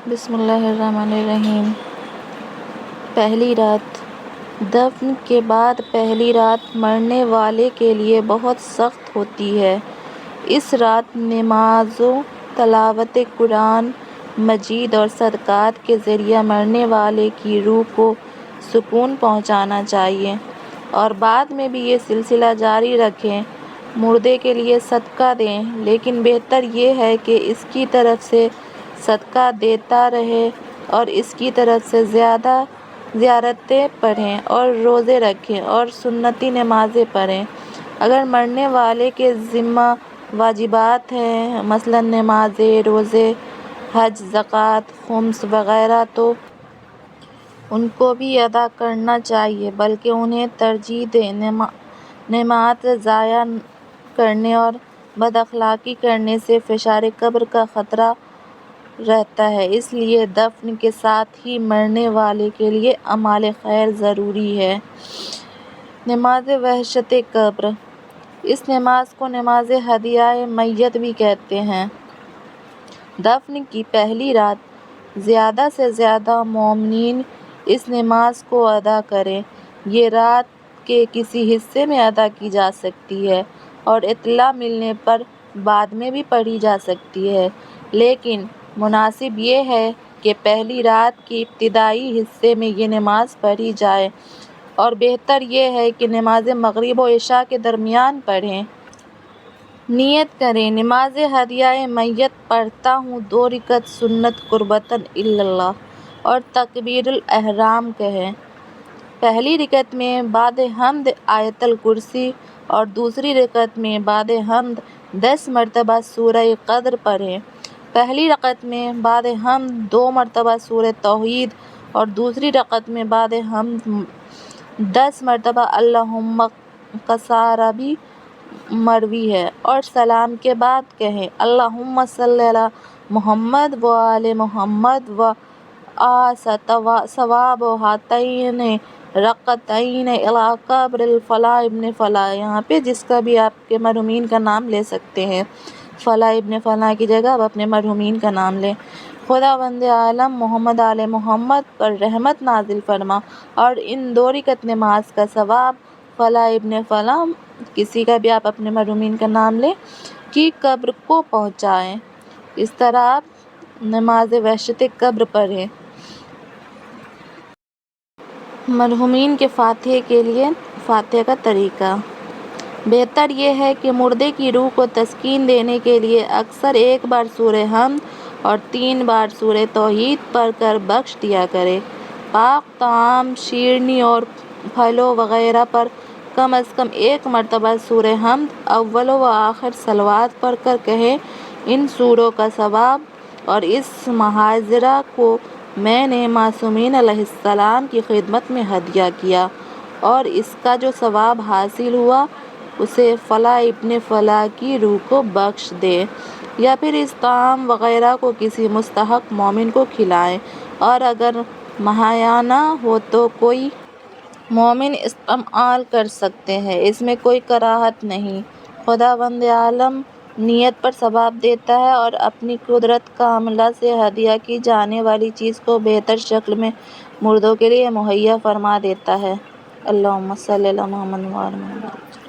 بسم اللہ الرحمن الرحیم۔ پہلی رات۔ دفن کے بعد پہلی رات مرنے والے کے لیے بہت سخت ہوتی ہے۔ اس رات نماز و تلاوت قرآن مجید اور صدقات کے ذریعے مرنے والے کی روح کو سکون پہنچانا چاہیے، اور بعد میں بھی یہ سلسلہ جاری رکھیں۔ مردے کے لیے صدقہ دیں، لیکن بہتر یہ ہے کہ اس کی طرف سے صدقہ دیتا رہے اور اس کی طرف سے زیارتیں پڑھیں اور روزے رکھیں اور سنتی نمازیں پڑھیں۔ اگر مرنے والے کے ذمہ واجبات ہیں، مثلاً نمازیں، روزے، حج، زکوٰۃ، خمس وغیرہ، تو ان کو بھی ادا کرنا چاہیے، بلکہ انہیں ترجیح دیں۔ نعمات ضائع کرنے اور بد اخلاقی کرنے سے فشار قبر کا خطرہ رہتا ہے، اس لیے دفن کے ساتھ ہی مرنے والے کے لیے اعمال خیر ضروری ہے۔ نماز وحشت قبر۔ اس نماز کو نماز ہدیہ میت بھی کہتے ہیں۔ دفن کی پہلی رات زیادہ سے زیادہ مومنین اس نماز کو ادا کریں۔ یہ رات کے کسی حصے میں ادا کی جا سکتی ہے اور اطلاع ملنے پر بعد میں بھی پڑھی جا سکتی ہے، لیکن مناسب یہ ہے کہ پہلی رات کے ابتدائی حصے میں یہ نماز پڑھی جائے، اور بہتر یہ ہے کہ نماز مغرب و عشاء کے درمیان پڑھیں۔ نیت کریں: نماز ہدیہ میت پڑھتا ہوں 2 رکعت سنت قربتاً اللہ، اور تکبیر الاحرام کہیں۔ پہلی رکعت میں بعد حمد آیت الکرسی اور دوسری رکعت میں بعد حمد 10 مرتبہ سورہ قدر پڑھیں۔ پہلی رکعت میں بعد حمد 2 مرتبہ سورہ توحید اور دوسری رکعت میں بعد حمد 10 مرتبہ اللہم کسارہ بھی مروی ہے، اور سلام کے بعد کہیں اللہم صلی علی محمد و آل محمد و ثواب ہاتین رکعتین الی قبر فلاں ابن فلاں۔ یہاں پہ جس کا بھی آپ کے مرحومین کا نام لے سکتے ہیں، فلاں ابن فلاں کی جگہ آپ اپنے مرحومین کا نام لیں۔ خداوند عالم محمد آل محمد پر رحمت نازل فرما، اور ان 2 رکعت نماز کا ثواب فلاں ابن فلاں، کسی کا بھی آپ اپنے مرحومین کا نام لیں، کی قبر کو پہنچائیں۔ اس طرح آپ نماز وحشت قبر پڑھیں۔ مرحومین کے فاتحہ کے لیے فاتحہ کا طریقہ۔ بہتر یہ ہے کہ مردے کی روح کو تسکین دینے کے لیے اکثر 1 بار سورہ حمد اور 3 بار سورہ توحید پڑھ کر بخش دیا کریں۔ پاک طعام، شیرنی اور پھلوں وغیرہ پر کم از کم 1 مرتبہ سورہ حمد اول و آخر صلوات پڑھ کر کہیں ان سوروں کا ثواب اور اس محاضرہ کو میں نے معصومین علیہ السلام کی خدمت میں ہدیہ کیا، اور اس کا جو ثواب حاصل ہوا اسے فلاں ابن فلاں کی روح کو بخش دیں، یا پھر اس طعام وغیرہ کو کسی مستحق مومن کو کھلائیں، اور اگر مہیا نہ ہو تو کوئی مومن استعمال کر سکتے ہیں، اس میں کوئی کراہت نہیں۔ خداوند عالم نیت پر ثواب دیتا ہے اور اپنی قدرت کاملہ سے ہدیہ کی جانے والی چیز کو بہتر شکل میں مردوں کے لیے مہیا فرما دیتا ہے۔ اللہم صلی علی محمد و آل محمد۔